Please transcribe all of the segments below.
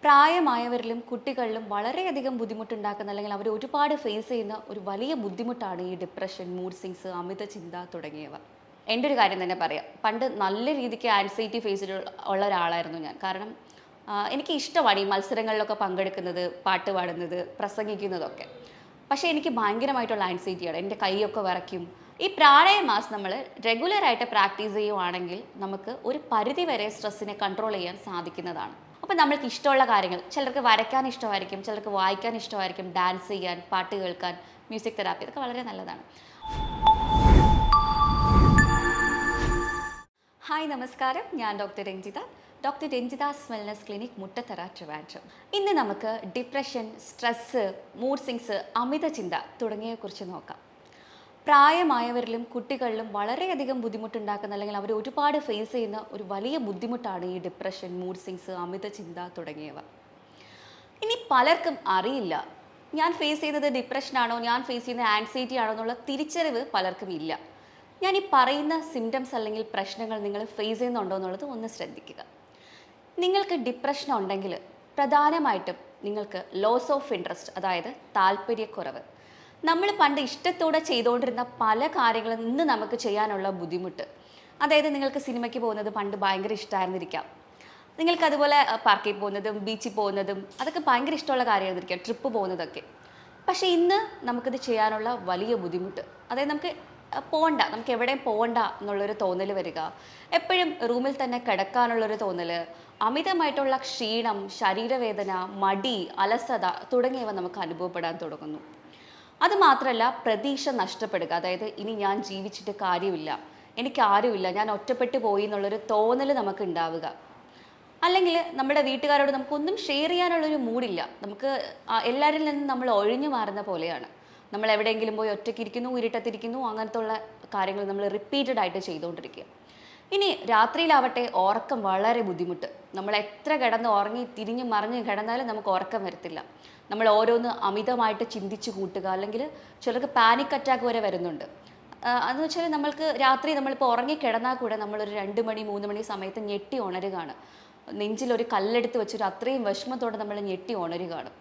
പ്രായമായവരിലും കുട്ടികളിലും വളരെയധികം ബുദ്ധിമുട്ടുണ്ടാക്കുന്ന അല്ലെങ്കിൽ അവർ ഒരുപാട് ഫേസ് ചെയ്യുന്ന ഒരു വലിയ ബുദ്ധിമുട്ടാണ് ഈ ഡിപ്രഷൻ, മൂഡ് സ്വിങ്സ്, അമിത ചിന്ത തുടങ്ങിയവ. എൻ്റെ ഒരു കാര്യം തന്നെ പറയാം. പണ്ട് നല്ല രീതിക്ക് ആൻസൈറ്റി ഫേസിൽ ഉള്ള ഒരാളായിരുന്നു ഞാൻ. കാരണം എനിക്ക് ഇഷ്ടമാണ് ഈ മത്സരങ്ങളിലൊക്കെ പങ്കെടുക്കുന്നത്, പാട്ട് പാടുന്നത്, പ്രസംഗിക്കുന്നതൊക്കെ. പക്ഷേ എനിക്ക് ഭയങ്കരമായിട്ടുള്ള ആൻസൈറ്റിയാണ്. എൻ്റെ കൈയൊക്കെ വിറയ്ക്കും. ഈ പ്രാണായാമാസ് നമ്മൾ റെഗുലറായിട്ട് പ്രാക്ടീസ് ചെയ്യുവാണെങ്കിൽ നമുക്ക് ഒരു പരിധി വരെ സ്ട്രെസ്സിനെ കൺട്രോൾ ചെയ്യാൻ സാധിക്കുന്നതാണ്. അപ്പോൾ നമ്മൾക്ക് ഇഷ്ടമുള്ള കാര്യങ്ങൾ, ചിലർക്ക് വരയ്ക്കാൻ ഇഷ്ടമായിരിക്കും, ചിലർക്ക് വായിക്കാൻ ഇഷ്ടമായിരിക്കും, ഡാൻസ് ചെയ്യാൻ, പാട്ട് കേൾക്കാൻ, മ്യൂസിക് തെറാപ്പി, ഇതൊക്കെ വളരെ നല്ലതാണ്. ഹായ്, നമസ്കാരം. ഞാൻ doctor Ranjitha. Doctor Ranjitha's wellness clinic, Muttathara, Trivandrum. ഇന്ന് നമുക്ക് ഡിപ്രഷൻ, സ്ട്രെസ്സ്, മൂഡ് സ്വിങ്സ്, അമിത ചിന്ത തുടങ്ങിയവയെക്കുറിച്ച് നോക്കാം. പ്രായമായവരിലും കുട്ടികളിലും വളരെയധികം ബുദ്ധിമുട്ടുണ്ടാക്കുന്ന അല്ലെങ്കിൽ അവർ ഒരുപാട് ഫേസ് ചെയ്യുന്ന ഒരു വലിയ ബുദ്ധിമുട്ടാണ് ഈ ഡിപ്രഷൻ, മൂഡ് സ്വിങ്സ്, അമിത ചിന്ത തുടങ്ങിയവ. ഇനി പലർക്കും അറിയില്ല, ഞാൻ ഫേസ് ചെയ്യുന്നത് ഡിപ്രഷനാണോ, ഞാൻ ഫേസ് ചെയ്യുന്ന ആൻസൈറ്റി ആണോ എന്നുള്ള തിരിച്ചറിവ് പലർക്കും ഇല്ല. ഞാൻ ഈ പറയുന്ന സിംറ്റംസ് അല്ലെങ്കിൽ പ്രശ്നങ്ങൾ നിങ്ങൾ ഫേസ് ചെയ്യുന്നുണ്ടോ എന്നുള്ളത് ഒന്ന് ശ്രദ്ധിക്കുക. നിങ്ങൾക്ക് ഡിപ്രഷൻ ഉണ്ടെങ്കിൽ പ്രധാനമായിട്ടും നിങ്ങൾക്ക് ലോസ് ഓഫ് ഇൻട്രസ്റ്റ്, അതായത് താല്പര്യക്കുറവ്. നമ്മൾ പണ്ട് ഇഷ്ടത്തോടെ ചെയ്തുകൊണ്ടിരുന്ന പല കാര്യങ്ങളും ഇന്ന് നമുക്ക് ചെയ്യാനുള്ള ബുദ്ധിമുട്ട്. അതായത് നിങ്ങൾക്ക് സിനിമയ്ക്ക് പോകുന്നത് പണ്ട് ഭയങ്കര ഇഷ്ടമായിരുന്നിരിക്കാം. നിങ്ങൾക്ക് അതുപോലെ പാർക്കിൽ പോകുന്നതും ബീച്ചിൽ പോകുന്നതും അതൊക്കെ ഭയങ്കര ഇഷ്ടമുള്ള കാര്യമായിരുന്നിരിക്കാം, ട്രിപ്പ് പോകുന്നതൊക്കെ. പക്ഷേ ഇന്ന് നമുക്കിത് ചെയ്യാനുള്ള വലിയ ബുദ്ധിമുട്ട്, അതായത് നമുക്ക് നമുക്ക് എവിടെയും പോകണ്ട എന്നുള്ളൊരു തോന്നൽ വരിക, എപ്പോഴും റൂമിൽ തന്നെ കിടക്കാനുള്ളൊരു തോന്നൽ, അമിതമായിട്ടുള്ള ക്ഷീണം, ശരീരവേദന, മടി, അലസത തുടങ്ങിയവ നമുക്ക് അനുഭവപ്പെടാൻ തുടങ്ങുന്നു. അതുമാത്രമല്ല, പ്രതീക്ഷ നഷ്ടപ്പെടുക, അതായത് ഇനി ഞാൻ ജീവിച്ചിട്ട് കാര്യമില്ല, എനിക്കാരുമില്ല, ഞാൻ ഒറ്റപ്പെട്ടു പോയി എന്നുള്ളൊരു തോന്നൽ നമുക്ക് ഉണ്ടാവുക. അല്ലെങ്കിൽ നമ്മുടെ വീട്ടുകാരോട് നമുക്കൊന്നും ഷെയർ ചെയ്യാനുള്ളൊരു മൂഡില്ല, നമുക്ക് എല്ലാവരിൽ നിന്നും നമ്മൾ ഒഴിഞ്ഞു മാറുന്ന പോലെയാണ്. നമ്മൾ എവിടെയെങ്കിലും പോയി ഒറ്റയ്ക്കിരിക്കുന്നു, ഇരുട്ടത്തിരിക്കുന്നു, അങ്ങനത്തെ ഉള്ള കാര്യങ്ങൾ നമ്മൾ റിപ്പീറ്റഡ് ആയിട്ട് ചെയ്തുകൊണ്ടിരിക്കുക. ഇനി രാത്രിയിലാവട്ടെ ഉറക്കം വളരെ ബുദ്ധിമുട്ട്. നമ്മൾ എത്ര കിടന്ന് ഉറങ്ങി തിരിഞ്ഞ് മറിഞ്ഞ് കിടന്നാലും നമുക്ക് ഉറക്കം വരത്തില്ല. നമ്മൾ ഓരോന്ന് അമിതമായിട്ട് ചിന്തിച്ച് കൂട്ടുക, അല്ലെങ്കിൽ ചിലർക്ക് പാനിക് അറ്റാക്ക് വരെ വരുന്നുണ്ട്. അതെന്ന് വെച്ചാൽ നമ്മൾക്ക് രാത്രി നമ്മളിപ്പോൾ ഉറങ്ങി കിടന്നാൽ കൂടെ നമ്മളൊരു 2 മണി 3 മണി സമയത്ത് ഞെട്ടി ഉണരുകയാണ്. നെഞ്ചിലൊരു കല്ലെടുത്ത് വെച്ചൊരു അത്രയും വിഷമത്തോടെ നമ്മൾ ഞെട്ടി ഉണരുകയാണ്.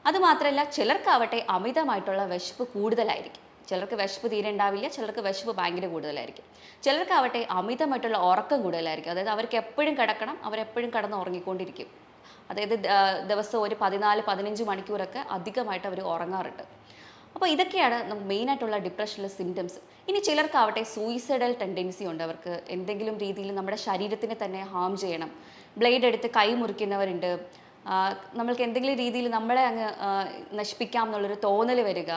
അതുമാത്രമല്ല, ചിലർക്കാവട്ടെ അമിതമായിട്ടുള്ള വിശപ്പ് കൂടുതലായിരിക്കും. ചിലർക്ക് വിശപ്പ് തീരെ ഉണ്ടാവില്ല, ചിലർക്ക് വിശപ്പ് ഭയങ്കര കൂടുതലായിരിക്കും. ചിലർക്കാവട്ടെ അമിതമായിട്ടുള്ള ഉറക്കം കൂടുതലായിരിക്കും. അതായത് അവർക്ക് എപ്പോഴും കിടക്കണം, അവരെപ്പോഴും കിടന്ന് ഉറങ്ങിക്കൊണ്ടിരിക്കും. അതായത് ദിവസം ഒരു 14-15 മണിക്കൂറൊക്കെ അധികമായിട്ട് അവർ ഉറങ്ങാറുണ്ട്. അപ്പോൾ ഇതൊക്കെയാണ് മെയിനായിട്ടുള്ള ഡിപ്രഷനിലെ സിംറ്റംസ്. ഇനി ചിലർക്കാവട്ടെ സൂയിസൈഡൽ ടെൻഡൻസി ഉണ്ട്. അവർക്ക് എന്തെങ്കിലും രീതിയിൽ നമ്മുടെ ശരീരത്തിനെ തന്നെ ഹാം ചെയ്യണം. ബ്ലേഡ് എടുത്ത് കൈ മുറിക്കുന്നവരുണ്ട്. നമ്മൾക്ക് എന്തെങ്കിലും രീതിയിൽ നമ്മളെ അങ്ങ് നശിപ്പിക്കാം എന്നുള്ളൊരു തോന്നൽ വരിക,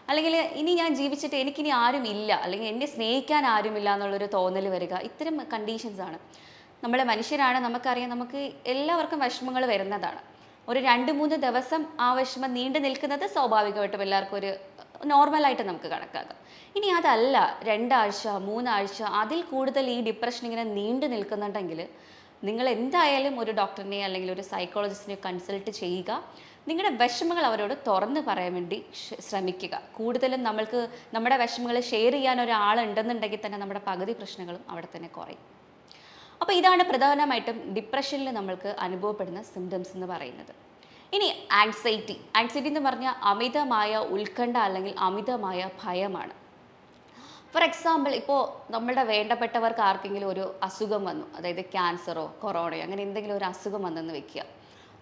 അല്ലെങ്കിൽ ഇനി ഞാൻ ജീവിച്ചിട്ട് എനിക്കിനി ആരും ഇല്ല, അല്ലെങ്കിൽ എന്നെ സ്നേഹിക്കാൻ ആരുമില്ല എന്നുള്ളൊരു തോന്നൽ വരിക. ഇത്തരം കണ്ടീഷൻസാണ്. നമ്മളെ മനുഷ്യരാണ്, നമുക്കറിയാം, നമുക്ക് എല്ലാവർക്കും വിഷമങ്ങൾ വരുന്നതാണ്. ഒരു 2-3 ദിവസം ആ വിഷമം നീണ്ടു നിൽക്കുന്നത് സ്വാഭാവികമായിട്ടും എല്ലാവർക്കും ഒരു നോർമലായിട്ട് നമുക്ക് കണക്കാക്കാം. ഇനി അതല്ല, 2 ആഴ്ച 3 ആഴ്ച അതിൽ കൂടുതൽ ഈ ഡിപ്രഷൻ ഇങ്ങനെ നീണ്ടു നിൽക്കുന്നുണ്ടെങ്കിൽ നിങ്ങൾ എന്തായാലും ഒരു ഡോക്ടറിനെ അല്ലെങ്കിൽ ഒരു സൈക്കോളജിസ്റ്റിനെ കൺസൾട്ട് ചെയ്യുക. നിങ്ങളുടെ വിഷമങ്ങൾ അവരോട് തുറന്ന് പറയാൻ വേണ്ടി ശ്രമിക്കുക. കൂടുതലും നമ്മൾക്ക് നമ്മുടെ വിഷമങ്ങൾ ഷെയർ ചെയ്യാൻ ഒരാളുണ്ടെന്നുണ്ടെങ്കിൽ തന്നെ നമ്മുടെ പകുതി പ്രശ്നങ്ങളും അവിടെ തന്നെ കുറയും. അപ്പോൾ ഇതാണ് പ്രധാനമായിട്ടും ഡിപ്രഷനിൽ നമ്മൾക്ക് അനുഭവപ്പെടുന്ന സിംറ്റംസ് എന്ന് പറയുന്നത്. ഇനി ആൻസൈറ്റി എന്ന് പറഞ്ഞാൽ അമിതമായ ഉത്കണ്ഠ അല്ലെങ്കിൽ അമിതമായ ഭയമാണ്. ഫോർ എക്സാമ്പിൾ, ഇപ്പോൾ നമ്മളുടെ വേണ്ടപ്പെട്ടവർക്ക് ആർക്കെങ്കിലും ഒരു അസുഖം വന്നു, അതായത് ക്യാൻസറോ കൊറോണയോ അങ്ങനെ എന്തെങ്കിലും ഒരു അസുഖം വന്നെന്ന് വെക്കുക.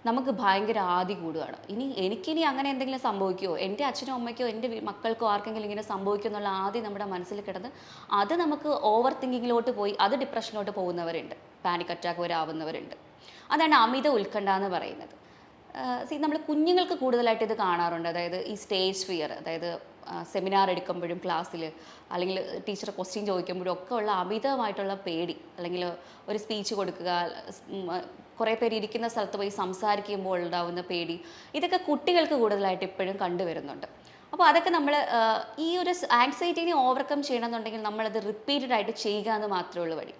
നമുക്ക് ഭയങ്കര ആദി കൂടുകയാണ്. എനിക്കിനി അങ്ങനെ എന്തെങ്കിലും സംഭവിക്കുമോ, എൻ്റെ അച്ഛനോ അമ്മയ്ക്കോ എൻ്റെ മക്കൾക്കോ ആർക്കെങ്കിലും ഇങ്ങനെ സംഭവിക്കുമോ എന്നുള്ള ആദ്യം നമ്മുടെ മനസ്സിൽ കിടന്ന് അത് നമുക്ക് ഓവർ തിങ്കിങ്ങിലോട്ട് പോയി അത് ഡിപ്രഷനിലോട്ട് പോകുന്നവരുണ്ട്, പാനിക് അറ്റാക്ക് വരെ ആവുന്നവരുണ്ട്. അതാണ് അമിത ഉത്കണ്ഠ എന്ന് പറയുന്നത്. നമ്മൾ കുഞ്ഞുങ്ങൾക്ക് കൂടുതലായിട്ട് ഇത് കാണാറുണ്ട്. അതായത് ഈ സ്റ്റേജ് ഫിയർ, അതായത് സെമിനാർ എടുക്കുമ്പോഴും ക്ലാസ്സിൽ അല്ലെങ്കിൽ ടീച്ചർ ക്വസ്റ്റ്യൻ ചോദിക്കുമ്പോഴും ഒക്കെ ഉള്ള അമിതമായിട്ടുള്ള പേടി, അല്ലെങ്കിൽ ഒരു സ്പീച്ച് കൊടുക്കുക, കുറേ പേര് ഇരിക്കുന്ന സ്ഥലത്ത് പോയി സംസാരിക്കുമ്പോൾ ഉണ്ടാവുന്ന പേടി, ഇതൊക്കെ കുട്ടികൾക്ക് കൂടുതലായിട്ട് ഇപ്പോഴും കണ്ടുവരുന്നുണ്ട്. അപ്പോൾ അതൊക്കെ നമ്മൾ ഈ ഒരു ആൻസൈറ്റിനെ ഓവർകം ചെയ്യണമെന്നുണ്ടെങ്കിൽ നമ്മളത് റിപ്പീറ്റഡ് ആയിട്ട് ചെയ്യുക എന്ന് മാത്രമേ ഉള്ളൂ വഴി.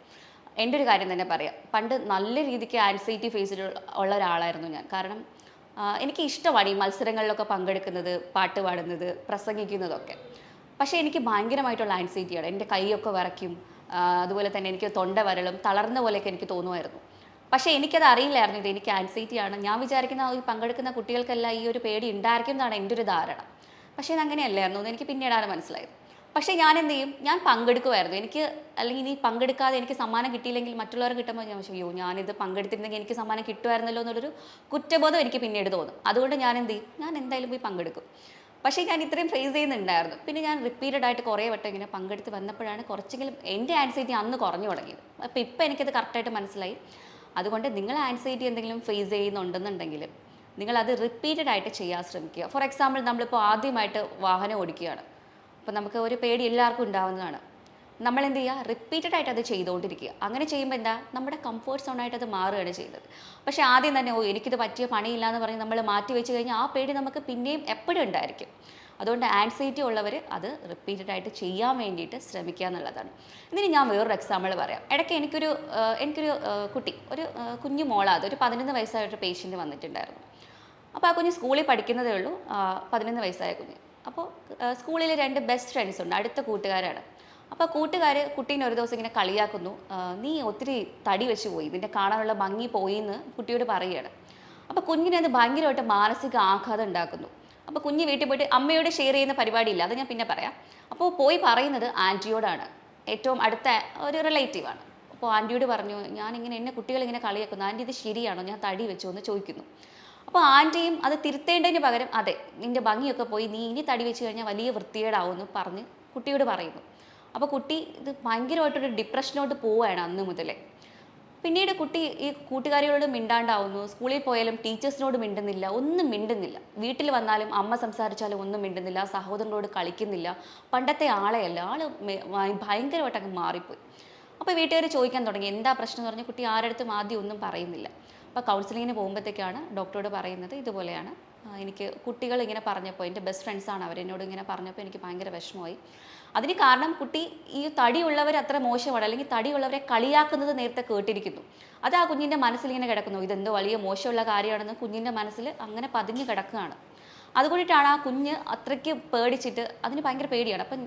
എൻ്റെ ഒരു കാര്യം തന്നെ പറയാം. പണ്ട് നല്ല രീതിക്ക് ആൻസൈറ്റി ഫേസിൽ ഉള്ള ഒരാളായിരുന്നു ഞാൻ. കാരണം എനിക്ക് ഇഷ്ടമാണ് ഈ മത്സരങ്ങളിലൊക്കെ പങ്കെടുക്കുന്നത്, പാട്ട് പാടുന്നത്, പ്രസംഗിക്കുന്നതൊക്കെ. പക്ഷേ എനിക്ക് ഭയങ്കരമായിട്ടുള്ള ആൻസൈറ്റിയാണ്. എൻ്റെ കൈയൊക്കെ വിറയ്ക്കും, അതുപോലെ തന്നെ എനിക്ക് തൊണ്ട വരളും, തളർന്ന പോലെയൊക്കെ എനിക്ക് തോന്നുമായിരുന്നു. പക്ഷേ എനിക്കത് അറിയില്ലായിരുന്നു ഇത് എനിക്ക് ആൻസൈറ്റി ആണ്. ഞാൻ വിചാരിക്കുന്ന ഈ പങ്കെടുക്കുന്ന കുട്ടികൾക്കെല്ലാം ഈ ഒരു പേടി ഉണ്ടായിരിക്കും എന്നാണ് എൻ്റെ ഒരു ധാരണ. പക്ഷേ ഇത് അങ്ങനെയല്ലായിരുന്നു എന്ന് എനിക്ക് പിന്നീടാണ് മനസ്സിലായത്. പക്ഷേ ഞാൻ എന്ത് ചെയ്യും, ഞാൻ പങ്കെടുക്കുമായിരുന്നു. എനിക്ക് അല്ലെങ്കിൽ ഇനി പങ്കെടുക്കാതെ എനിക്ക് സമ്മാനം കിട്ടിയില്ലെങ്കിൽ മറ്റുള്ളവർ കിട്ടുമ്പോൾ ഞാൻ അയ്യോ ഞാനിത് പങ്കെടുത്തിരുന്നെങ്കിൽ എനിക്ക് സമ്മാനം കിട്ടുമായിരുന്നല്ലോ എന്നുള്ളൊരു കുറ്റബോധം എനിക്ക് പിന്നീട് തോന്നും. അതുകൊണ്ട് ഞാൻ എന്ത് ചെയ്യും, ഞാൻ എന്തായാലും പോയി പങ്കെടുക്കും. പക്ഷേ ഞാൻ ഇത്രയും ഫേസ് ചെയ്യുന്നുണ്ടായിരുന്നു. പിന്നെ ഞാൻ റിപ്പീറ്റഡ് ആയിട്ട് കുറേ വട്ടം ഇങ്ങനെ പങ്കെടുത്ത് വന്നപ്പോഴാണ് കുറച്ചെങ്കിലും എൻ്റെ ആൻസൈറ്റി അന്ന് കുറഞ്ഞു തുടങ്ങിയത്. അപ്പോൾ ഇപ്പോൾ എനിക്കത് കറക്റ്റായിട്ട് മനസ്സിലായി. അതുകൊണ്ട് നിങ്ങൾ ആൻസൈറ്റി എന്തെങ്കിലും ഫേസ് ചെയ്യുന്നുണ്ടെന്നുണ്ടെങ്കിൽ നിങ്ങളത് റിപ്പീറ്റഡ് ആയിട്ട് ചെയ്യാൻ ശ്രമിക്കുക. ഫോർ എക്സാമ്പിൾ നമ്മളിപ്പോൾ ആദ്യമായിട്ട് വാഹനം ഓടിക്കുകയാണ്. അപ്പോൾ നമുക്ക് ഒരു പേടി എല്ലാവർക്കും ഉണ്ടാവുന്നതാണ്. നമ്മൾ എന്ത് ചെയ്യുക, റിപ്പീറ്റഡ് ആയിട്ട് അത് ചെയ്തുകൊണ്ടിരിക്കുക. അങ്ങനെ ചെയ്യുമ്പോൾ എന്താ, നമ്മുടെ കംഫേർട്ട് സോണായിട്ട് അത് മാറുകയാണ് ചെയ്യുന്നത്. പക്ഷേ ആദ്യം തന്നെ എനിക്കിത് പറ്റിയ പണിയില്ല എന്ന് പറഞ്ഞ് നമ്മൾ മാറ്റി വെച്ച് കഴിഞ്ഞാൽ ആ പേടി നമുക്ക് പിന്നെയും എപ്പോഴും ഉണ്ടായിരിക്കും. അതുകൊണ്ട് ആൻസൈറ്റി ഉള്ളവർ അത് റിപ്പീറ്റഡ് ആയിട്ട് ചെയ്യാൻ വേണ്ടിയിട്ട് ശ്രമിക്കുക എന്നുള്ളതാണ്. ഇതിന് ഞാൻ വേറൊരു എക്സാമ്പിൾ പറയാം. ഇടയ്ക്ക് എനിക്കൊരു കുട്ടി, ഒരു കുഞ്ഞു മോളാത്, ഒരു 11 വയസ്സായൊരു പേഷ്യൻ്റ് വന്നിട്ടുണ്ടായിരുന്നു. അപ്പോൾ ആ കുഞ്ഞ് സ്കൂളിൽ പഠിക്കുന്നതേ ഉള്ളൂ, 11 വയസ്സായ കുഞ്ഞ്. അപ്പോൾ സ്കൂളിൽ 2 ബെസ്റ്റ് ഫ്രണ്ട്സ് ഉണ്ട്, അടുത്ത കൂട്ടുകാരാണ്. അപ്പോൾ കൂട്ടുകാർ കുട്ടീനെ ഒരു ദിവസം ഇങ്ങനെ കളിയാക്കുന്നു, നീ ഒത്തിരി തടി വെച്ച് പോയി, നിന്റെ കാണാനുള്ള ഭംഗി പോയി എന്ന് കുട്ടിയോട് പറയുകയാണ്. അപ്പോൾ കുഞ്ഞിനെ അത് ഭയങ്കരമായിട്ട് മാനസിക ആഘാതം ഉണ്ടാക്കുന്നു. അപ്പോൾ കുഞ്ഞ് വീട്ടിൽ പോയിട്ട് അമ്മയോട് ഷെയർ ചെയ്യുന്ന പരിപാടിയില്ല, അത് ഞാൻ പിന്നെ പറയാം. അപ്പോൾ പോയി പറയുന്നത് ആൻറ്റിയോടാണ്, ഏറ്റവും അടുത്ത ഒരു റിലേറ്റീവാണ്. അപ്പോൾ ആൻറ്റിയോട് പറഞ്ഞു, ഞാനിങ്ങനെ എന്നെ കുട്ടികളിങ്ങനെ കളിയാക്കുന്നു, ആൻറ്റി ഇത് ശരിയാണോ, ഞാൻ തടി വെച്ചോ എന്ന് ചോദിക്കുന്നു. അപ്പോൾ ആൻറ്റിയും അത് തിരുത്തേണ്ടതിന് പകരം അതെ നിൻ്റെ ഭംഗിയൊക്കെ പോയി, നീ ഇനി തടി വെച്ച് കഴിഞ്ഞാൽ വലിയ വൃത്തികേടാവുമെന്ന് പറഞ്ഞ് കുട്ടിയോട് പറയുന്നു. അപ്പോൾ കുട്ടി ഇത് ഭയങ്കരമായിട്ടൊരു ഡിപ്രഷനോട്ട് പോവുകയാണ് അന്ന് മുതലേ. പിന്നീട് കുട്ടി ഈ കൂട്ടുകാരികളോട് മിണ്ടാണ്ടാവുന്നു, സ്കൂളിൽ പോയാലും ടീച്ചേഴ്സിനോട് മിണ്ടുന്നില്ല, ഒന്നും മിണ്ടുന്നില്ല. വീട്ടിൽ വന്നാലും അമ്മ സംസാരിച്ചാലും ഒന്നും മിണ്ടുന്നില്ല, സഹോദരനോട് കളിക്കുന്നില്ല, പണ്ടത്തെ ആളെയല്ല, ഭയങ്കരമായിട്ട് അങ്ങ് മാറിപ്പോയി. അപ്പോൾ വീട്ടുകാർ ചോദിക്കാൻ തുടങ്ങി എന്താ പ്രശ്നം എന്ന് പറഞ്ഞ് കുട്ടി ആരടുത്തും ആദ്യം ഒന്നും പറയുന്നില്ല. അപ്പോൾ കൗൺസിലിങ്ങിന് പോകുമ്പോഴത്തേക്കാണ് ഡോക്ടറോട് പറയുന്നത് ഇതുപോലെയാണ്, എനിക്ക് കുട്ടികൾ ഇങ്ങനെ പറഞ്ഞപ്പോൾ, എൻ്റെ ബെസ്റ്റ് ഫ്രണ്ട്സാണ് അവരെന്നോട് ഇങ്ങനെ പറഞ്ഞപ്പോൾ എനിക്ക് ഭയങ്കര വിഷമമായി. അതിന് കാരണം കുട്ടി ഈ തടിയുള്ളവർ അത്ര മോശമാണ്, അല്ലെങ്കിൽ തടിയുള്ളവരെ കളിയാക്കുന്നത് നേരത്തെ കേട്ടിരിക്കുന്നു. അത് ആ കുഞ്ഞിൻ്റെ മനസ്സിലിങ്ങനെ കിടക്കുന്നു, ഇതെന്തോ വലിയ മോശമുള്ള കാര്യമാണെന്ന് കുഞ്ഞിൻ്റെ മനസ്സിൽ അങ്ങനെ പതിഞ്ഞ് കിടക്കുകയാണ്. അതുകൊണ്ടിട്ടാണ് ആ കുഞ്ഞ് അത്രയ്ക്ക് പേടിച്ചിട്ട്, അതിന് ഭയങ്കര പേടിയാണ്. അപ്പം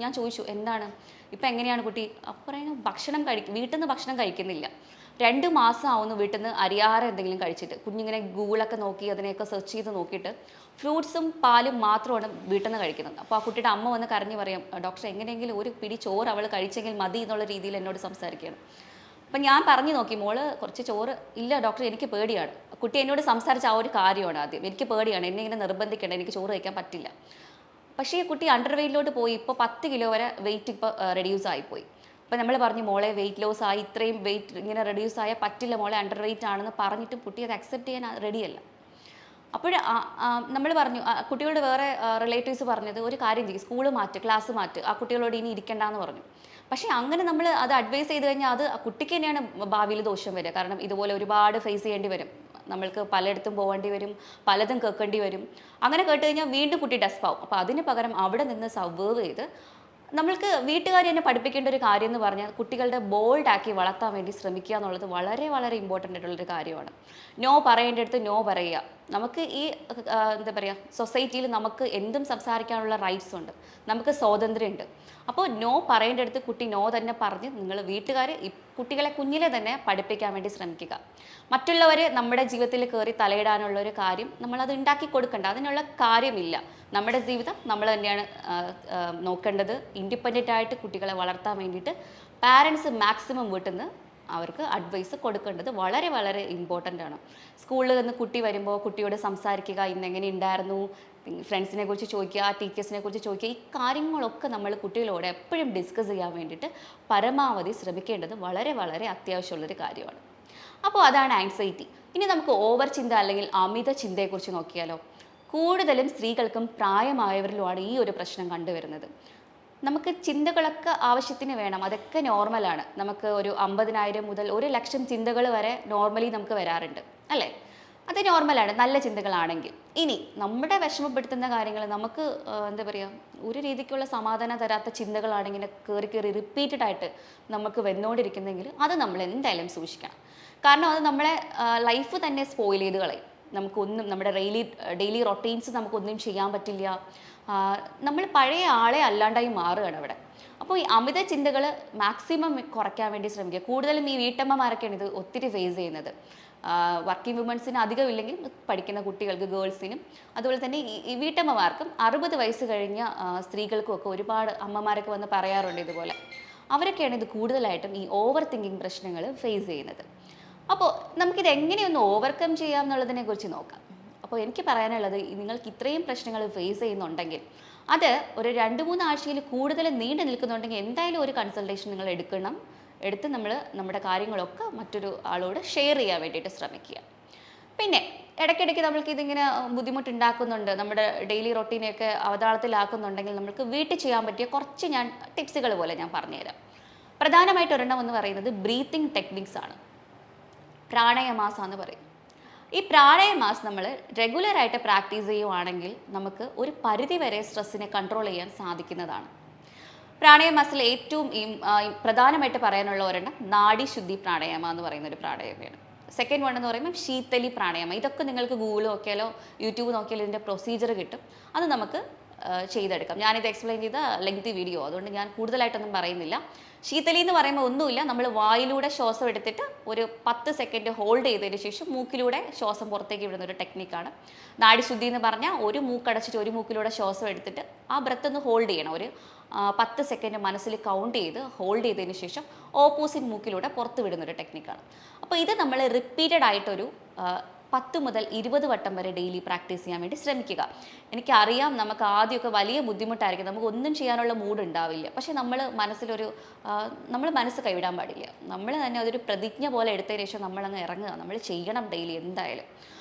ഞാൻ ചോദിച്ചു എന്താണ് ഇപ്പം എങ്ങനെയാണ് കുട്ടി, അപ്പം പറയുന്നു വീട്ടിൽ നിന്ന് ഭക്ഷണം കഴിക്കുന്നില്ല, 2 മാസം ആവുന്നു വീട്ടിൽ നിന്ന് അരിയാഹാരം എന്തെങ്കിലും കഴിച്ചിട്ട്. കുഞ്ഞിങ്ങനെ ഗൂഗിളൊക്കെ നോക്കി അതിനെയൊക്കെ സെർച്ച് ചെയ്ത് നോക്കിയിട്ട് ഫ്രൂട്ട്സും പാലും മാത്രമാണ് വീട്ടിൽ നിന്ന് കഴിക്കുന്നത്. അപ്പോൾ ആ കുട്ടിയുടെ അമ്മ വന്ന് കരഞ്ഞ് പറയും, ഡോക്ടർ എങ്ങനെയെങ്കിലും ഒരു പിടി ചോറ് അവൾ കഴിച്ചെങ്കിൽ മതി എന്നുള്ള രീതിയിൽ എന്നോട് സംസാരിക്കുകയാണ്. അപ്പം ഞാൻ പറഞ്ഞു നോക്കി, മോള് കുറച്ച് ചോറ്, ഇല്ല ഡോക്ടർ എനിക്ക് പേടിയാണ്. കുട്ടി എന്നോട് സംസാരിച്ച ആ ഒരു കാര്യമാണ് ആദ്യം, എനിക്ക് പേടിയാണ്, എന്നെ ഇങ്ങനെ നിർബന്ധിക്കേണ്ട, എനിക്ക് ചോറ് കഴിക്കാൻ പറ്റില്ല. പക്ഷേ ഈ കുട്ടി അണ്ടർ വെയിറ്റിലോട്ട് പോയി, ഇപ്പോൾ 10 കിലോ വരെ വെയിറ്റ് ഇപ്പോൾ റെഡ്യൂസ് ആയിപ്പോയി. അപ്പോൾ നമ്മൾ പറഞ്ഞു മോളെ വെയിറ്റ് ലോസ് ആയി, ഇത്രയും വെയിറ്റ് ഇങ്ങനെ റെഡ്യൂസ് ആയാൽ പറ്റില്ല മോളെ, അണ്ടർ വെയിറ്റ് ആണെന്ന് പറഞ്ഞിട്ടും കുട്ടി അത് അക്സെപ്റ്റ് ചെയ്യാൻ റെഡിയല്ല. അപ്പോൾ നമ്മൾ പറഞ്ഞു, കുട്ടികളുടെ വേറെ റിലേറ്റീവ്സ് പറഞ്ഞത് ഒരു കാര്യം ചെയ്യും, സ്കൂൾ മാറ്റ്, ക്ലാസ് മാറ്റ്, ആ കുട്ടികളോട് ഇനി ഇരിക്കേണ്ടെന്ന് പറഞ്ഞു. പക്ഷേ അങ്ങനെ നമ്മൾ അത് അഡ്വൈസ് ചെയ്ത് കഴിഞ്ഞാൽ അത് കുട്ടിക്ക് തന്നെയാണ് ഭാവിയിൽ ദോഷം വരിക. കാരണം ഇതുപോലെ ഒരുപാട് ഫേസ് ചെയ്യേണ്ടി വരും, നമ്മൾക്ക് പലയിടത്തും പോകേണ്ടി വരും, പലതും കേൾക്കേണ്ടി വരും. അങ്ങനെ കേട്ട് കഴിഞ്ഞാൽ വീണ്ടും കുട്ടി ഡെസ്പാവും. അപ്പോൾ അതിന് പകരം അവിടെ നിന്ന് സർവൈവ് ചെയ്ത് നമ്മൾക്ക് വീട്ടുകാർ തന്നെ പഠിപ്പിക്കേണ്ട ഒരു കാര്യം എന്ന് പറഞ്ഞാൽ കുട്ടികളുടെ ബോൾഡാക്കി വളർത്താൻ വേണ്ടി ശ്രമിക്കുക എന്നുള്ളത് വളരെ വളരെ ഇമ്പോർട്ടൻ്റ് ആയിട്ടുള്ളൊരു കാര്യമാണ്. നോ പറയേണ്ടടുത്ത് നോ പറയുക. നമുക്ക് ഈ എന്താ പറയുക, സൊസൈറ്റിയിൽ നമുക്ക് എന്തും സംസാരിക്കാനുള്ള റൈറ്റ്സ് ഉണ്ട്, നമുക്ക് സ്വാതന്ത്ര്യമുണ്ട്. അപ്പോൾ നോ പറയേണ്ടടുത്ത് കുട്ടി നോ തന്നെ പറഞ്ഞ് നിങ്ങൾ വീട്ടുകാർ കുട്ടികളെ കുഞ്ഞിലെ തന്നെ പഠിപ്പിക്കാൻ വേണ്ടി ശ്രമിക്കുക. മറ്റുള്ളവർ നമ്മുടെ ജീവിതത്തിൽ കയറി തലയിടാനുള്ള ഒരു കാര്യം നമ്മളത് ഉണ്ടാക്കി കൊടുക്കണ്ട, അതിനുള്ള കാര്യമില്ല. നമ്മുടെ ജീവിതം നമ്മൾ തന്നെയാണ് നോക്കേണ്ടത്. ഇൻഡിപെൻഡൻ്റ് ആയിട്ട് കുട്ടികളെ വളർത്താൻ വേണ്ടിയിട്ട് പാരൻസ് മാക്സിമം വീട്ടിൽ നിന്ന് അവർക്ക് അഡ്വൈസ് കൊടുക്കേണ്ടത് വളരെ വളരെ ഇമ്പോർട്ടൻ്റ് ആണ്. സ്കൂളിൽ നിന്ന് കുട്ടി വരുമ്പോൾ കുട്ടിയോട് സംസാരിക്കുക, ഇന്നെങ്ങനെ ഉണ്ടായിരുന്നു, ഫ്രണ്ട്സിനെ കുറിച്ച് ചോദിക്കുക, ടീച്ചേഴ്സിനെ കുറിച്ച് ചോദിക്കുക. ഈ കാര്യങ്ങളൊക്കെ നമ്മൾ കുട്ടികളോട് എപ്പോഴും ഡിസ്കസ് ചെയ്യാൻ വേണ്ടിയിട്ട് പരമാവധി ശ്രമിക്കേണ്ടത് വളരെ വളരെ അത്യാവശ്യമുള്ളൊരു കാര്യമാണ്. അപ്പോൾ അതാണ് ആൻസൈറ്റി. ഇനി നമുക്ക് ഓവർ ചിന്ത അല്ലെങ്കിൽ അമിത ചിന്തയെക്കുറിച്ച് നോക്കിയാലോ. കൂടുതലും സ്ത്രീകൾക്കും പ്രായമായവരിലുമാണ് ഈ ഒരു പ്രശ്നം കണ്ടുവരുന്നത്. നമുക്ക് ചിന്തകളൊക്കെ ആവശ്യത്തിന് വേണം, അതൊക്കെ നോർമലാണ്. നമുക്ക് ഒരു 50,000 മുതൽ 1,00,000 ചിന്തകൾ വരെ നോർമലി നമുക്ക് വരാറുണ്ട്, അല്ലേ? അത് നോർമലാണ്, നല്ല ചിന്തകളാണെങ്കിൽ. ഇനി നമ്മുടെ വിഷമപ്പെടുത്തുന്ന കാര്യങ്ങൾ, നമുക്ക് എന്താ പറയുക, ഒരു രീതിക്കുള്ള സമാധാനം തരാത്ത ചിന്തകളാണെങ്കിൽ കയറി കയറി റിപ്പീറ്റഡ് ആയിട്ട് നമുക്ക് വന്നുകൊണ്ടിരിക്കുന്നെങ്കിൽ അത് നമ്മൾ എന്തായാലും സൂക്ഷിക്കണം. കാരണം അത് നമ്മളെ ലൈഫ് തന്നെ സ്പോയിൽ ചെയ്ത് കളയും. നമുക്കൊന്നും നമ്മുടെ ഡെയിലി റൊട്ടീൻസ് നമുക്കൊന്നും ചെയ്യാൻ പറ്റില്ല. നമ്മൾ പഴയ ആളെ അല്ലാണ്ടായി മാറുകയാണ് അവിടെ. അപ്പോൾ ഈ അമിത ചിന്തകൾ മാക്സിമം കുറയ്ക്കാൻ വേണ്ടി ശ്രമിക്കുക. കൂടുതലും ഈ വീട്ടമ്മമാരൊക്കെയാണ് ഇത് ഒത്തിരി ഫേസ് ചെയ്യുന്നത്. വർക്കിംഗ് വുമൻസിന് അധികം ഇല്ലെങ്കിൽ പഠിക്കുന്ന കുട്ടികൾക്ക്, ഗേൾസിനും, അതുപോലെ തന്നെ ഈ വീട്ടമ്മമാർക്കും 60 വയസ്സ് കഴിഞ്ഞ സ്ത്രീകൾക്കും ഒക്കെ ഒരുപാട് അമ്മമാരൊക്കെ വന്ന് പറയാറുണ്ട് ഇതുപോലെ. അവരൊക്കെയാണ് ഇത് കൂടുതലായിട്ടും ഈ ഓവർ തിങ്കിങ് പ്രശ്നങ്ങൾ ഫേസ് ചെയ്യുന്നത്. അപ്പോൾ നമുക്കിത് എങ്ങനെയൊന്ന് ഓവർകം ചെയ്യാം എന്നുള്ളതിനെ കുറിച്ച് നോക്കാം. അപ്പോൾ എനിക്ക് പറയാനുള്ളത്, നിങ്ങൾക്ക് ഇത്രയും പ്രശ്നങ്ങൾ ഫേസ് ചെയ്യുന്നുണ്ടെങ്കിൽ അത് ഒരു 2-3 ആഴ്ചയിൽ കൂടുതൽ നീണ്ടു നിൽക്കുന്നുണ്ടെങ്കിൽ എന്തായാലും ഒരു കൺസൾട്ടേഷൻ നിങ്ങൾ എടുത്ത് നമ്മുടെ കാര്യങ്ങളൊക്കെ മറ്റൊരു ആളോട് ഷെയർ ചെയ്യാൻ വേണ്ടിയിട്ട് ശ്രമിക്കുക. പിന്നെ ഇടയ്ക്കിടയ്ക്ക് നമ്മൾക്ക് ഇതിങ്ങനെ ബുദ്ധിമുട്ടുണ്ടാക്കുന്നുണ്ട്, നമ്മുടെ ഡെയിലി റൊട്ടീനെയൊക്കെ അവതാളത്തിലാക്കുന്നുണ്ടെങ്കിൽ നമുക്ക് വീട്ടിൽ ചെയ്യാൻ പറ്റിയ കുറച്ച് ടിപ്സുകൾ പോലെ ഞാൻ പറഞ്ഞുതരാം. പ്രധാനമായിട്ട് ഒരെണ്ണം എന്ന് പറയുന്നത് ബ്രീത്തിങ് ടെക്നിക്സ് ആണ്. പ്രാണായാമാസം എന്ന് പറയും. ഈ പ്രാണായാമാസം നമ്മൾ റെഗുലറായിട്ട് പ്രാക്ടീസ് ചെയ്യുവാണെങ്കിൽ നമുക്ക് ഒരു പരിധി വരെ സ്ട്രെസ്സിനെ കൺട്രോൾ ചെയ്യാൻ സാധിക്കുന്നതാണ്. പ്രാണായാമത്തിൽ ഏറ്റവും പ്രധാനമായിട്ട് പറയാനുള്ള ഒരെണ്ണം നാഡീശുദ്ധി പ്രാണായാമം എന്ന് പറയുന്ന ഒരു പ്രാണായാമമാണ്. സെക്കൻഡ് വൺ എന്ന് പറയുമ്പോൾ ശീതലി പ്രാണായാമം. ഇതൊക്കെ നിങ്ങൾക്ക് ഗൂഗിൾ നോക്കിയാലോ യൂട്യൂബ് നോക്കിയാലോ ഇതിൻ്റെ പ്രൊസീജിയർ കിട്ടും. അത് നമുക്ക് ചെയ്തെടുക്കാം. ഞാനിത് എക്സ്പ്ലെയിൻ ചെയ്ത ലെങ്തി വീഡിയോ, അതുകൊണ്ട് ഞാൻ കൂടുതലായിട്ടൊന്നും പറയുന്നില്ല. ശീതലി എന്ന് പറയുമ്പോൾ ഒന്നുമില്ല, നമ്മൾ വായിലൂടെ ശ്വാസം എടുത്തിട്ട് ഒരു 10 സെക്കൻഡ് ഹോൾഡ് ചെയ്തതിന് ശേഷം മൂക്കിലൂടെ ശ്വാസം പുറത്തേക്ക് വിടുന്ന ഒരു ടെക്നിക്കാണ്. നാഡിശുദ്ധി എന്ന് പറഞ്ഞാൽ ഒരു മൂക്കടച്ചിട്ട് ഒരു മൂക്കിലൂടെ ശ്വാസം എടുത്തിട്ട് ആ ബ്രത്ത് ഒന്ന് ഹോൾഡ് ചെയ്യണം. ഒരു 10 സെക്കൻഡ് മനസ്സിൽ കൗണ്ട് ചെയ്ത് ഹോൾഡ് ചെയ്തതിന് ശേഷം ഓപ്പോസിറ്റ് മൂക്കിലൂടെ പുറത്ത് വിടുന്നൊരു ടെക്നിക്കാണ്. അപ്പോൾ ഇത് നമ്മൾ റിപ്പീറ്റഡ് ആയിട്ടൊരു 10 മുതൽ 20 വട്ടം വരെ ഡെയിലി പ്രാക്ടീസ് ചെയ്യാൻ വേണ്ടി ശ്രമിക്കുക. എനിക്കറിയാം നമുക്ക് ആദ്യമൊക്കെ വലിയ ബുദ്ധിമുട്ടായിരിക്കും, നമുക്ക് ഒന്നും ചെയ്യാനുള്ള മൂഡ് ഉണ്ടാവില്ല. പക്ഷേ നമ്മൾ മനസ്സ് കൈവിടാൻ പാടില്ല. നമ്മൾ തന്നെ അതൊരു പ്രതിജ്ഞ പോലെ എടുത്തതിന് ശേഷം നമ്മളങ്ങ് ഇറങ്ങുക, നമ്മൾ ചെയ്യണം ഡെയിലി എന്തായാലും.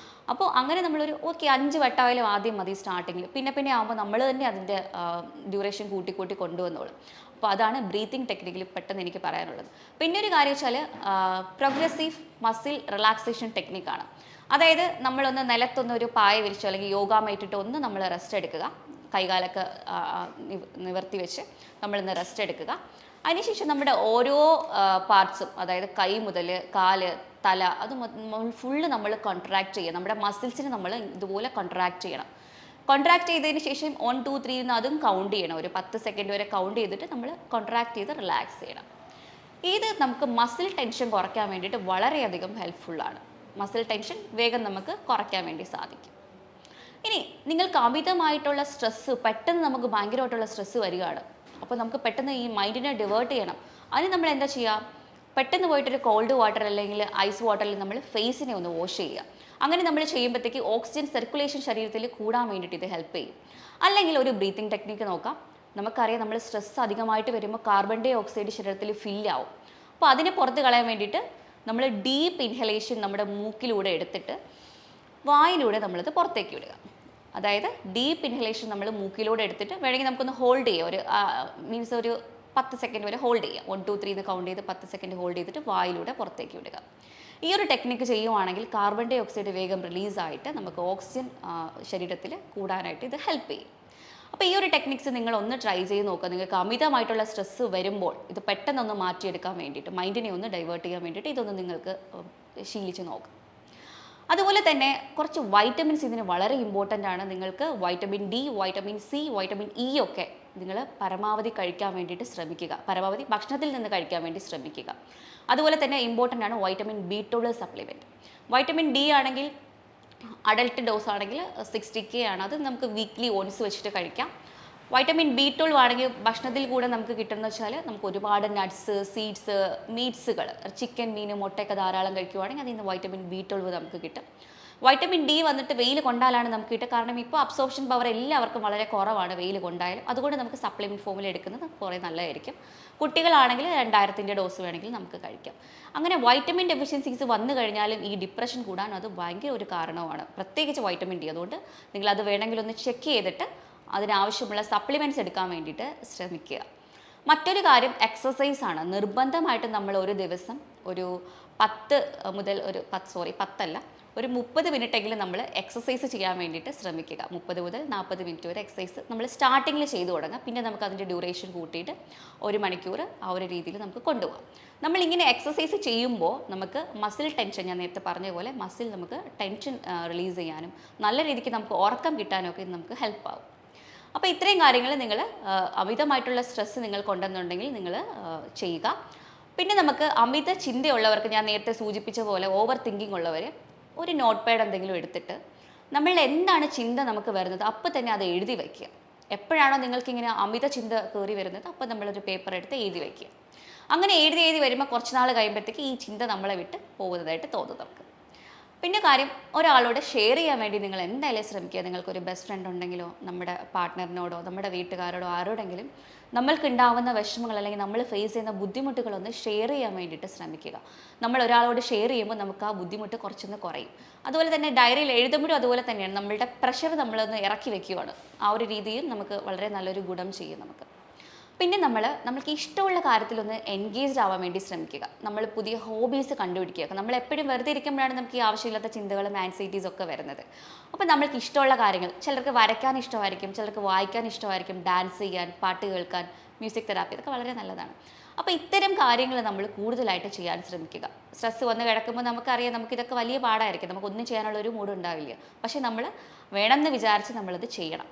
അപ്പോൾ അങ്ങനെ നമ്മളൊരു 5 വട്ടമായാലും ആദ്യം മതി സ്റ്റാർട്ടിങ്ങിൽ. പിന്നെ ആകുമ്പോൾ നമ്മൾ തന്നെ അതിൻ്റെ ഡ്യൂറേഷൻ കൂട്ടി കൊണ്ടുവന്നോളും. അപ്പോൾ അതാണ് ബ്രീത്തിങ് ടെക്നിക്കിൽ പെട്ടെന്ന് എനിക്ക് പറയാനുള്ളത്. പിന്നെ ഒരു കാര്യം വെച്ചാൽ പ്രോഗ്രസീവ് മസിൽ റിലാക്സേഷൻ ടെക്നിക്കാണ്. അതായത് നമ്മളൊന്ന് നിലത്തൊന്നൊരു പായ വിരിച്ചോ അല്ലെങ്കിൽ യോഗ മാറ്റിട്ടോ ഒന്ന് നമ്മൾ റെസ്റ്റ് എടുക്കുക. കൈകാലൊക്കെ നിവർത്തി വെച്ച് നമ്മളിന്ന് റെസ്റ്റ് എടുക്കുക. അതിനുശേഷം നമ്മുടെ ഓരോ പാർട്സും, അതായത് കൈ മുതൽ കാല്, തല, അത് ഫുള്ള് നമ്മൾ കോൺട്രാക്ട് ചെയ്യുക. നമ്മുടെ മസിൽസിന് നമ്മൾ ഇതുപോലെ കോൺട്രാക്ട് ചെയ്യണം. കോൺട്രാക്ട് ചെയ്തതിന് ശേഷം 1, 2, 3 എന്ന് അതും കൗണ്ട് ചെയ്യണം. ഒരു 10 സെക്കൻഡ് വരെ കൗണ്ട് ചെയ്തിട്ട് നമ്മൾ കോൺട്രാക്ട് ചെയ്ത് റിലാക്സ് ചെയ്യണം. ഇത് നമുക്ക് മസിൽ ടെൻഷൻ കുറയ്ക്കാൻ വേണ്ടിയിട്ട് വളരെയധികം ഹെൽപ്ഫുള്ളാണ്. മസിൽ ടെൻഷൻ വേഗം നമുക്ക് കുറയ്ക്കാൻ വേണ്ടി സാധിക്കും. ഇനി നിങ്ങൾക്ക് അമിതമായിട്ടുള്ള സ്ട്രെസ്സ്, പെട്ടെന്ന് നമുക്ക് ഭയങ്കരമായിട്ടുള്ള സ്ട്രെസ്സ് വരികയാണ്. അപ്പോൾ നമുക്ക് പെട്ടെന്ന് ഈ മൈൻഡിനെ ഡിവേർട്ട് ചെയ്യണം. അതിന് നമ്മൾ എന്താ ചെയ്യുക? പെട്ടെന്ന് പോയിട്ടൊരു കോൾഡ് വാട്ടർ അല്ലെങ്കിൽ ഐസ് വാട്ടറിൽ നമ്മൾ ഫേസിനെ ഒന്ന് വാഷ് ചെയ്യുക. അങ്ങനെ നമ്മൾ ചെയ്യുമ്പോഴത്തേക്ക് ഓക്സിജൻ സർക്കുലേഷൻ ശരീരത്തിൽ കൂടാൻ വേണ്ടിയിട്ട് ഇത് ഹെൽപ്പ് ചെയ്യും. അല്ലെങ്കിൽ ഒരു ബ്രീത്തിങ് ടെക്നിക്ക് നോക്കാം. നമുക്കറിയാം നമ്മൾ സ്ട്രെസ് അധികമായിട്ട് വരുമ്പോൾ കാർബൺ ഡൈ ഓക്സൈഡ് ശരീരത്തിൽ ഫില്ലാവും. അപ്പോൾ അതിനെ പുറത്ത് കളയാൻ വേണ്ടിയിട്ട് നമ്മൾ ഡീപ്പ് ഇൻഹലേഷൻ നമ്മുടെ മൂക്കിലൂടെ എടുത്തിട്ട് വായിലൂടെ നമ്മളത് പുറത്തേക്ക് വിടുക. അതായത് ഡീപ്പ് ഇൻഹലേഷൻ നമ്മൾ മൂക്കിലൂടെ എടുത്തിട്ട് വേണമെങ്കിൽ നമുക്കൊന്ന് ഹോൾഡ് ചെയ്യാം. ഒരു 10 സെക്കൻഡ് വരെ ഹോൾഡ് ചെയ്യുക. 1, 2, 3 എന്ന് കൗണ്ട് ചെയ്ത് 10 സെക്കൻഡ് ഹോൾഡ് ചെയ്തിട്ട് വായിലൂടെ പുറത്തേക്ക് വിടുക. ഈ ഒരു ടെക്നിക്ക് ചെയ്യുവാണെങ്കിൽ കാർബൺ ഡൈ ഓക്സൈഡ് വേഗം റിലീസായിട്ട് നമുക്ക് ഓക്സിജൻ ശരീരത്തിൽ കൂടാനായിട്ട് ഇത് ഹെൽപ്പ് ചെയ്യും. അപ്പോൾ ഈ ഒരു ടെക്നിക്സ് നിങ്ങൾ ഒന്ന് ട്രൈ ചെയ്ത് നോക്കുക. നിങ്ങൾക്ക് അമിതമായിട്ടുള്ള സ്ട്രെസ്സ് വരുമ്പോൾ ഇത് പെട്ടെന്നൊന്ന് മാറ്റിയെടുക്കാൻ വേണ്ടിയിട്ട്, മൈൻഡിനെ ഒന്ന് ഡൈവേർട്ട് ചെയ്യാൻ വേണ്ടിയിട്ട് ഇതൊന്ന് നിങ്ങൾക്ക് ശീലിച്ച് നോക്കാം. അതുപോലെ തന്നെ കുറച്ച് വൈറ്റമിൻസ് ഇതിന് വളരെ ഇമ്പോർട്ടൻ്റ് ആണ്. നിങ്ങൾക്ക് vitamin D, vitamin C, vitamin E ഒക്കെ നിങ്ങൾ പരമാവധി കഴിക്കാൻ വേണ്ടിയിട്ട് ശ്രമിക്കുക. പരമാവധി ഭക്ഷണത്തിൽ നിന്ന് കഴിക്കാൻ വേണ്ടി ശ്രമിക്കുക. അതുപോലെ തന്നെ ഇമ്പോർട്ടൻ്റ് ആണ് vitamin B12 supplement. Vitamin D ആണെങ്കിൽ അഡൽട്ട് ഡോസ് ആണെങ്കിൽ 60K ആണ്. അത് നമുക്ക് വീക്ക്ലി ഓൺസ് വെച്ചിട്ട് കഴിക്കാം. വൈറ്റമിൻ B12 ആണെങ്കിൽ ഭക്ഷണത്തിൽ കൂടെ നമുക്ക് കിട്ടുന്നത് വെച്ചാൽ നമുക്ക് ഒരുപാട് നട്ട്സ്, സീഡ്സ്, മീറ്റ്സുകൾ, ചിക്കൻ, മീൻ, മുട്ടയൊക്കെ ധാരാളം കഴിക്കുവാണെങ്കിൽ അതിൽ നിന്ന് വൈറ്റമിൻ B12 നമുക്ക് കിട്ടും. വൈറ്റമിൻ ഡി വന്നിട്ട് വെയിൽ കൊണ്ടാലാണ് നമുക്ക് കിട്ടുക. കാരണം ഇപ്പോൾ അബ്സോർപ്ഷൻ പവർ എല്ലാവർക്കും വളരെ കുറവാണ് വെയിൽ കൊണ്ടായാലും. അതുകൊണ്ട് നമുക്ക് സപ്ലിമെൻറ്റ് ഫോമിൽ എടുക്കുന്നത് കുറേ നല്ലതായിരിക്കും. കുട്ടികളാണെങ്കിൽ 2000ൻ്റെ ഡോസ് വേണമെങ്കിൽ നമുക്ക് കഴിക്കാം. അങ്ങനെ വൈറ്റമിൻ ഡെഫിഷ്യൻസീസ് വന്നു കഴിഞ്ഞാലും ഈ ഡിപ്രഷൻ കൂടാൻ അത് ഭയങ്കര ഒരു കാരണമാണ്, പ്രത്യേകിച്ച് വൈറ്റമിൻ ഡി. അതുകൊണ്ട് നിങ്ങളത് വേണമെങ്കിൽ ഒന്ന് ചെക്ക് ചെയ്തിട്ട് അതിനാവശ്യമുള്ള സപ്ലിമെൻറ്റ്സ് എടുക്കാൻ വേണ്ടിയിട്ട് ശ്രമിക്കുക. മറ്റൊരു കാര്യം എക്സസൈസ് ആണ്. നിർബന്ധമായിട്ട് നമ്മൾ ഒരു ദിവസം ഒരു 30 മിനിറ്റെങ്കിലും നമ്മൾ എക്സസൈസ് ചെയ്യാൻ വേണ്ടിയിട്ട് ശ്രമിക്കുക. 30 മുതൽ 40 മിനിറ്റ് വരെ എക്സസൈസ് നമ്മൾ സ്റ്റാർട്ടിങ്ങിൽ ചെയ്തു തുടങ്ങുക. പിന്നെ നമുക്ക് അതിൻ്റെ ഡ്യൂറേഷൻ കൂട്ടിയിട്ട് 1 മണിക്കൂർ ആ ഒരു രീതിയിൽ നമുക്ക് കൊണ്ടുപോകാം. നമ്മളിങ്ങനെ എക്സസൈസ് ചെയ്യുമ്പോൾ നമുക്ക് മസിൽ ടെൻഷൻ, ഞാൻ നേരത്തെ പറഞ്ഞ പോലെ മസിൽ നമുക്ക് ടെൻഷൻ റിലീസ് ചെയ്യാനും നല്ല രീതിക്ക് നമുക്ക് ഉറക്കം കിട്ടാനും ഒക്കെ ഇത് നമുക്ക് ഹെൽപ്പ് ആവും. അപ്പോൾ ഇത്രയും കാര്യങ്ങൾ നിങ്ങൾ അമിതമായിട്ടുള്ള സ്ട്രെസ്സ് നിങ്ങൾക്കുണ്ടെന്നുണ്ടെങ്കിൽ നിങ്ങൾ ചെയ്യുക. പിന്നെ നമുക്ക് അമിത ചിന്തയുള്ളവർക്ക്, ഞാൻ നേരത്തെ സൂചിപ്പിച്ച പോലെ ഓവർ തിങ്കിങ് ഉള്ളവർ, ഒരു നോട്ട് പാഡ് എന്തെങ്കിലും എടുത്തിട്ട് നമ്മളുടെ എന്താണ് ചിന്ത നമുക്ക് വരുന്നത് അപ്പോൾ തന്നെ അത് എഴുതി വയ്ക്കുക. എപ്പോഴാണോ നിങ്ങൾക്കിങ്ങനെ അമിത ചിന്ത കയറി വരുന്നത് അപ്പോൾ നമ്മളൊരു പേപ്പർ എടുത്ത് എഴുതി വയ്ക്കുക. അങ്ങനെ എഴുതി വരുമ്പോൾ കുറച്ച് നാൾ കഴിയുമ്പോഴത്തേക്ക് ഈ ചിന്ത നമ്മളെ വിട്ട് പോകുന്നതായിട്ട് തോന്നും നമുക്ക്. പിന്നെ കാര്യം, ഒരാളോട് ഷെയർ ചെയ്യാൻ വേണ്ടി നിങ്ങൾ എന്തായാലും ശ്രമിക്കുക. നിങ്ങൾക്കൊരു ബെസ്റ്റ് ഫ്രണ്ട് ഉണ്ടെങ്കിലോ നമ്മുടെ പാർട്ട്ണറിനോടോ നമ്മുടെ വീട്ടുകാരോടോ ആരോടെങ്കിലും നമ്മൾക്കുണ്ടാവുന്ന വിഷമങ്ങൾ അല്ലെങ്കിൽ നമ്മൾ ഫേസ് ചെയ്യുന്ന ബുദ്ധിമുട്ടുകളൊന്ന് ഷെയർ ചെയ്യാൻ വേണ്ടിയിട്ട് ശ്രമിക്കുക. നമ്മൾ ഒരാളോട് ഷെയർ ചെയ്യുമ്പോൾ നമുക്ക് ആ ബുദ്ധിമുട്ട് കുറച്ചൊന്ന് കുറയും. അതുപോലെ തന്നെ ഡയറിയിൽ എഴുതുമ്പോഴും അതുപോലെ തന്നെയാണ്, നമ്മളുടെ പ്രഷർ നമ്മളൊന്ന് ഇറക്കി വെക്കുകയാണ്. ആ ഒരു രീതിയിൽ നമുക്ക് വളരെ നല്ലൊരു ഗുണം ചെയ്യും നമുക്ക്. പിന്നെ നമ്മൾക്ക് ഇഷ്ടമുള്ള കാര്യത്തിലൊന്ന് എൻഗേജ്ഡ് ആവാൻ വേണ്ടി ശ്രമിക്കുക. നമ്മൾ പുതിയ ഹോബീസ് കണ്ടുപിടിക്കുക. നമ്മൾ എപ്പോഴും വെറുതെ ഇരിക്കുമ്പോഴാണ് നമുക്ക് ഈ ആവശ്യമില്ലാത്ത ചിന്തകളും ആൻസൈറ്റീസ് ഒക്കെ വരുന്നത്. അപ്പോൾ നമ്മൾക്ക് ഇഷ്ടമുള്ള കാര്യങ്ങൾ, ചിലർക്ക് വരയ്ക്കാൻ ഇഷ്ടമായിരിക്കും, ചിലർക്ക് വായിക്കാൻ ഇഷ്ടമായിരിക്കും, ഡാൻസ് ചെയ്യാൻ, പാട്ട് കേൾക്കാൻ, മ്യൂസിക് തെറാപ്പി, ഇതൊക്കെ വളരെ നല്ലതാണ്. അപ്പോൾ ഇത്തരം കാര്യങ്ങൾ നമ്മൾ കൂടുതലായിട്ട് ചെയ്യാൻ ശ്രമിക്കുക. സ്ട്രെസ്സ് വന്ന് കിടക്കുമ്പോൾ നമുക്കറിയാം നമുക്കിതൊക്കെ വലിയ പാടായിരിക്കും, നമുക്കൊന്നും ചെയ്യാനുള്ള ഒരു മൂഡ് ഉണ്ടാവില്ല. പക്ഷേ നമ്മൾ വേണമെന്ന് വിചാരിച്ച് നമ്മളത് ചെയ്യണം.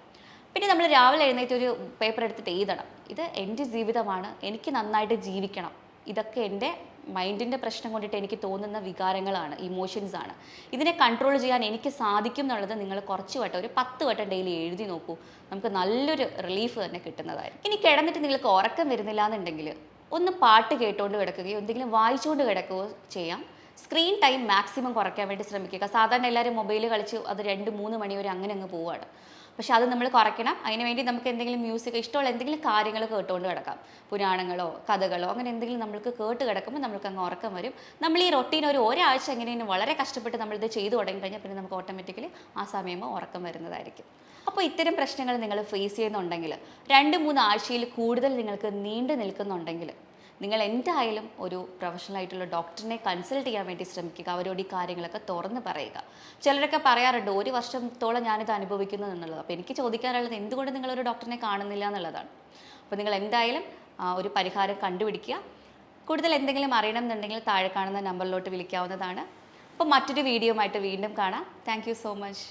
പിന്നെ നമ്മൾ രാവിലെ എഴുന്നേറ്റ് ഒരു പേപ്പർ എടുത്തിട്ട് എഴുതണം, ഇത് എൻ്റെ ജീവിതമാണ്, എനിക്ക് നന്നായിട്ട് ജീവിക്കണം, ഇതൊക്കെ എൻ്റെ മൈൻഡിൻ്റെ പ്രശ്നം കൊണ്ടിട്ട് എനിക്ക് തോന്നുന്ന വികാരങ്ങളാണ്, ഇമോഷൻസ് ആണ്, ഇതിനെ കൺട്രോൾ ചെയ്യാൻ എനിക്ക് സാധിക്കും എന്നുള്ളത് നിങ്ങൾ കുറച്ച് വട്ടം, ഒരു 10 വട്ടം ഡെയിലി എഴുതി നോക്കൂ. നമുക്ക് നല്ലൊരു റിലീഫ് തന്നെ കിട്ടുന്നതായിരിക്കും. ഇനി കിടന്നിട്ട് നിങ്ങൾക്ക് ഉറക്കം വരുന്നില്ല എന്നുണ്ടെങ്കിൽ ഒന്ന് പാട്ട് കേട്ടുകൊണ്ട് കിടക്കുകയോ എന്തെങ്കിലും വായിച്ചുകൊണ്ട് കിടക്കുകയോ ചെയ്യാം. സ്ക്രീൻ ടൈം മാക്സിമം കുറയ്ക്കാൻ വേണ്ടി ശ്രമിക്കുക. സാധാരണ എല്ലാവരും മൊബൈൽ കളിച്ച് അത് 2-3 മണി വരെ അങ്ങനെ അങ്ങ് പോവുകയാണ്. പക്ഷെ അത് നമ്മൾ കുറയ്ക്കണം. അതിനുവേണ്ടി നമുക്ക് എന്തെങ്കിലും മ്യൂസിക്, ഇഷ്ടമുള്ള എന്തെങ്കിലും കാര്യങ്ങൾ കേട്ടുകൊണ്ട് കിടക്കാം. പുരാണങ്ങളോ കഥകളോ അങ്ങനെ എന്തെങ്കിലും നമ്മൾക്ക് കേട്ട് കിടക്കുമ്പോൾ നമുക്ക് അങ്ങ് ഉറക്കം വരും. നമ്മൾ ഈ റൊട്ടീൻ ഒരാഴ്ച എങ്ങനെയും വളരെ കഷ്ടപ്പെട്ട് നമ്മളിത് ചെയ്തു തുടങ്ങി കഴിഞ്ഞാൽ പിന്നെ നമുക്ക് ഓട്ടോമാറ്റിക്കലി ആ സമയമോ ഉറക്കം വരുന്നതായിരിക്കും. അപ്പോൾ ഇത്തരം പ്രശ്നങ്ങൾ നിങ്ങൾ ഫേസ് ചെയ്യുന്നുണ്ടെങ്കിൽ, 2-3 ആഴ്ചയിൽ കൂടുതൽ നിങ്ങൾക്ക് നീണ്ടു നിൽക്കുന്നുണ്ടെങ്കിൽ, നിങ്ങൾ എന്തായാലും ഒരു പ്രൊഫഷണൽ ആയിട്ടുള്ള ഡോക്ടറിനെ കൺസൾട്ട് ചെയ്യാൻ വേണ്ടി ശ്രമിക്കുക. അവരോട് ഈ കാര്യങ്ങളൊക്കെ തുറന്ന് പറയുക. ചിലരൊക്കെ പറയാറുണ്ട് 1 വർഷത്തോളം ഞാനിത് അനുഭവിക്കുന്നു എന്നുള്ളത്. അപ്പോൾ എനിക്ക് ചോദിക്കാനുള്ളത്, എന്തുകൊണ്ട് നിങ്ങളൊരു ഡോക്ടറിനെ കാണുന്നില്ല എന്നുള്ളതാണ്. അപ്പോൾ നിങ്ങൾ എന്തായാലും ഒരു പരിഹാരം കണ്ടുപിടിക്കുക. കൂടുതൽ എന്തെങ്കിലും അറിയണം എന്നുണ്ടെങ്കിൽ താഴെ കാണുന്ന നമ്പറിലോട്ട് വിളിക്കാവുന്നതാണ്. അപ്പോൾ മറ്റൊരു വീഡിയോ ആയിട്ട് വീണ്ടും കാണാം. Thank you so much.